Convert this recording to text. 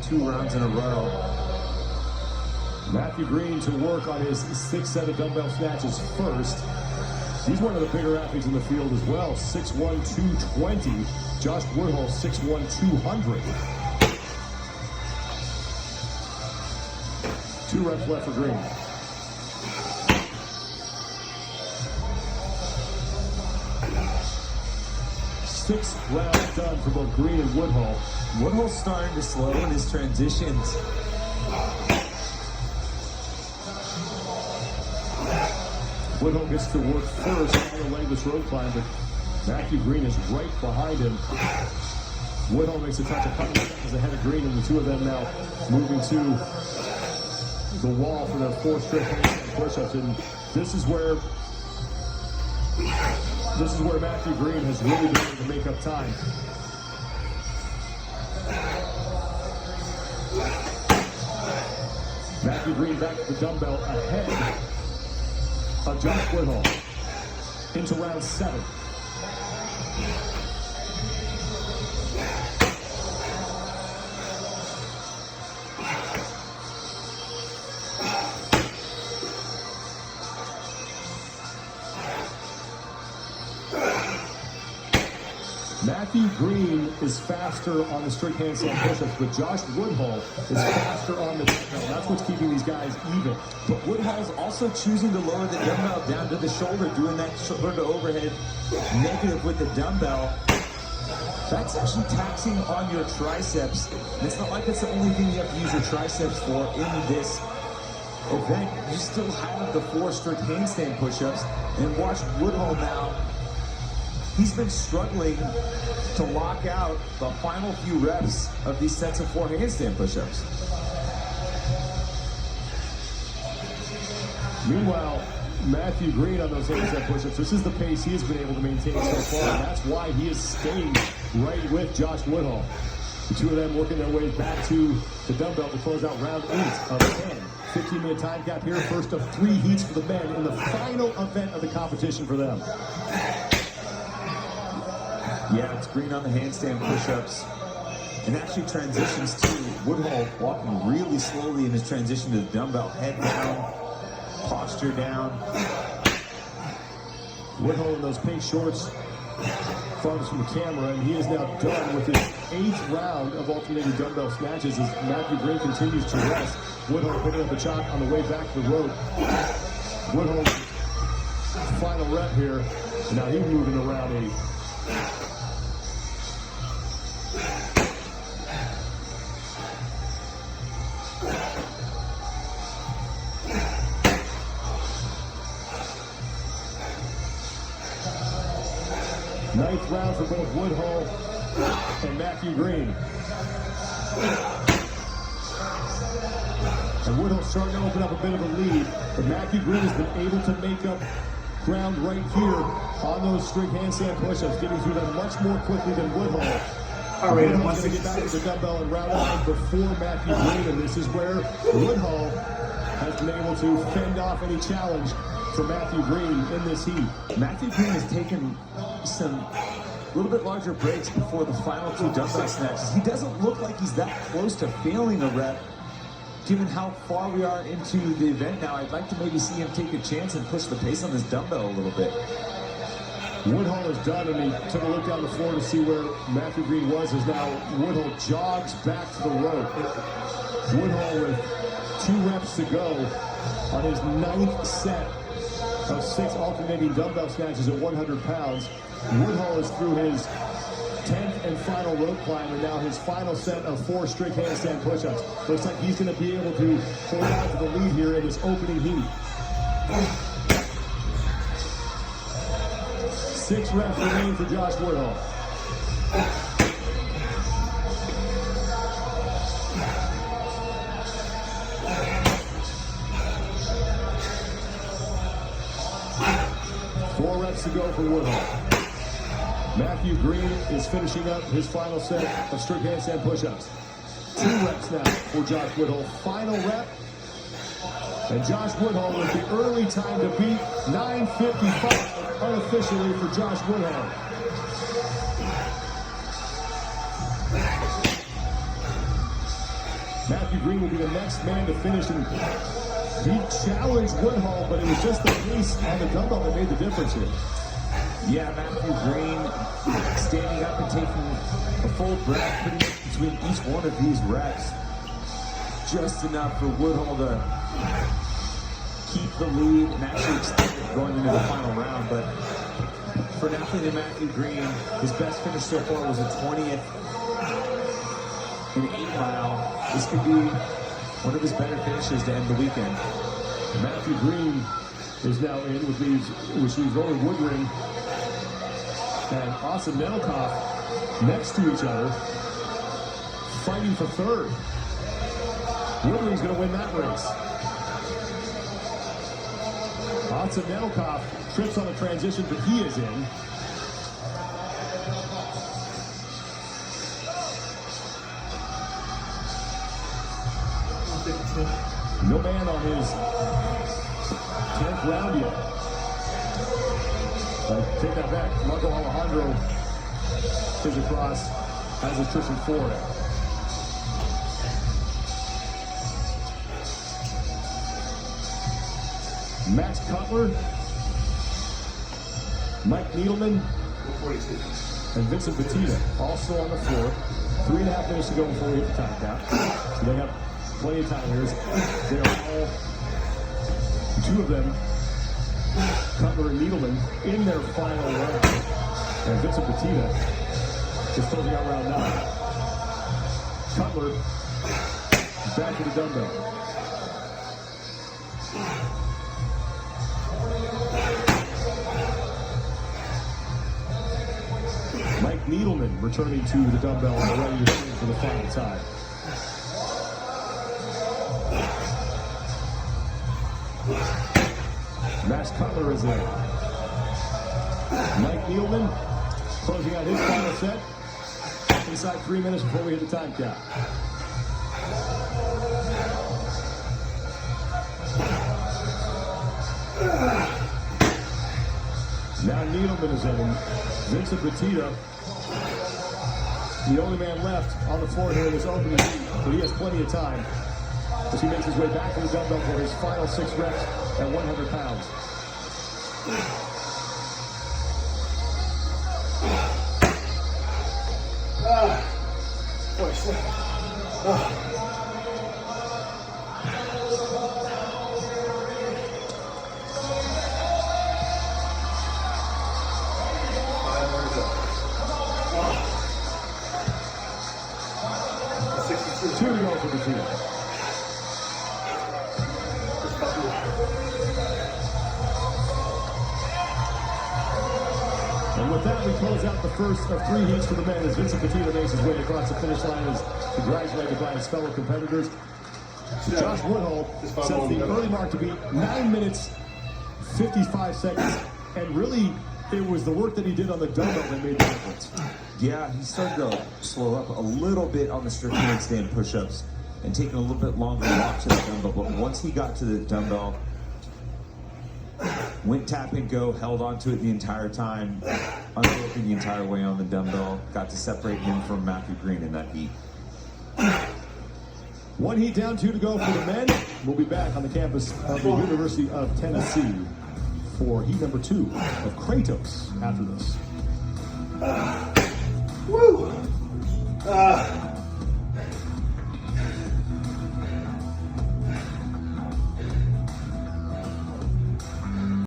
2 rounds in a row. Matthew Green to work on his 6th set of dumbbell snatches first. He's one of the bigger athletes in the field as well. 6'1", 220. Josh Woodhull, 6'1", 200. 2 reps left for Green. Six rounds done for both Green and Woodhull. Woodhull's starting to slow in his transitions. Woodhull gets to work first on the legless road climb, but Matthew Green is right behind him. Woodhull makes a touch of 100 seconds ahead of Green, and the two of them now moving to the wall for their 4 straight handstand push-ups. And this is where Matthew Green has really been able to make up time. Matthew Green back to the dumbbell ahead of Josh Woodhull into round 7. Matthew Green is faster on the strict handstand push-ups, but Josh Woodhull is faster on the dumbbell. That's what's keeping these guys even. But Woodhull's also choosing to lower the dumbbell down to the shoulder, doing that shoulder to overhead negative with the dumbbell. That's actually taxing on your triceps. And it's not like it's the only thing you have to use your triceps for in this event. You still have the 4 strict handstand push-ups. And watch Woodhull now. He's been struggling to lock out the final few reps of these sets of 4 handstand push-ups. Meanwhile, Matthew Green on those handstand push-ups, this is the pace he has been able to maintain so far, and that's why he is staying right with Josh Woodhull. The two of them working their way back to the dumbbell to close out round 8 of 10. 15-minute time gap here, first of 3 heats for the men in the final event of the competition for them. Yeah, it's Green on the handstand push-ups. And actually transitions to Woodhull walking really slowly in his transition to the dumbbell. Head down, posture down. Woodhull in those pink shorts, farthest from the camera, and he is now done with his 8th round of alternating dumbbell snatches as Matthew Green continues to rest. Woodhull picking up the chalk on the way back to the road. Woodhull's final rep here, and now he's moving around 8. Ninth round for both Woodhull and Matthew Green. And Woodhull's starting to open up a bit of a lead, but Matthew Green has been able to make up ground right here on those strict handstand push-ups, getting through them much more quickly than Woodhull. Woodhull's going to get back to the dumbbell in round 9 before Matthew Green, and this is where Woodhull has been able to fend off any challenge for Matthew Green in this heat. Matthew Green has taken some little bit larger breaks before the final 2 dumbbell snatches. He doesn't look like he's that close to failing a rep, given how far we are into the event now. I'd like to maybe see him take a chance and push the pace on this dumbbell a little bit. Woodhull is done, and he took a look down the floor to see where Matthew Green was, as now Woodhull jogs back to the rope. Woodhull with 2 reps to go on his 9th set of 6 alternating dumbbell snatches at 100 pounds. Woodhull is through his 10th and final rope climb, and now his final set of 4 strict handstand push-ups. Looks like he's going to be able to hold on to the lead here in this opening heat. 6 reps remain for Josh Woodhull. To go for Woodhull. Matthew Green is finishing up his final set of strict handstand push-ups. 2 reps now for Josh Woodhull. Final rep. And Josh Woodhull with the early time to beat 9:55 unofficially for Josh Woodhull. Matthew Green will be the next man to finish, and he challenged Woodhull, but it was just the pace on the dumbbell that made the difference here. Yeah, Matthew Green standing up and taking a full breath pretty much between each one of these reps. Just enough for Woodhull to keep the lead and actually extend it going into the final round. But for an athlete in Matthew Green, his best finish so far was a 20th in 8 mile. This could be one of his better finishes to end the weekend. Matthew Green is now in with these Roman Woodring and Austin Nelkoff next to each other, fighting for third. Woodring's going to win that race. Austin Nelkoff trips on the transition, but he is in. No man on his 10th round yet. Take that back. Marco Alejandro is across, has attrition 4. Max Cutler, Mike Needleman, and Vincent Batista also on the floor. 3.5 minutes to go before we hit the time count. So they have plenty of time here. They are all, 2 of them, Cutler and Needleman, in their final round. And Vincent Batista is closing out round 9. Cutler back to the dumbbell. Mike Needleman returning to the dumbbell and ready to swing for the final time. Max Cutler is in. Mike Needleman closing out his final set. Inside 3 minutes before we hit the time count. Now Needleman is in. Vincent Batista, the only man left on the floor here in this opening heat, but he has plenty of time as he makes his way back to the dumbbell for his final 6 reps at 100 pounds. Two to go for the team. And with that, we close out the first of 3 heats for the men as Vincent Batista makes his way across the finish line as congratulated by his fellow competitors. Josh Woodhull sets the early mark to be 9 minutes, 55 seconds, and really, it was the work that he did on the dumbbell that made the difference. Yeah, he started to slow up a little bit on the strict handstand push-ups and taking a little bit longer to walk to the dumbbell. But once he got to the dumbbell, went tap and go, held onto it the entire time, unbroken the entire way on the dumbbell, got to separate him from Matthew Green in that heat. 1 heat down, 2 to go for the men. We'll be back on the campus of the University of Tennessee for heat number 2 of Kratos after this. Woo!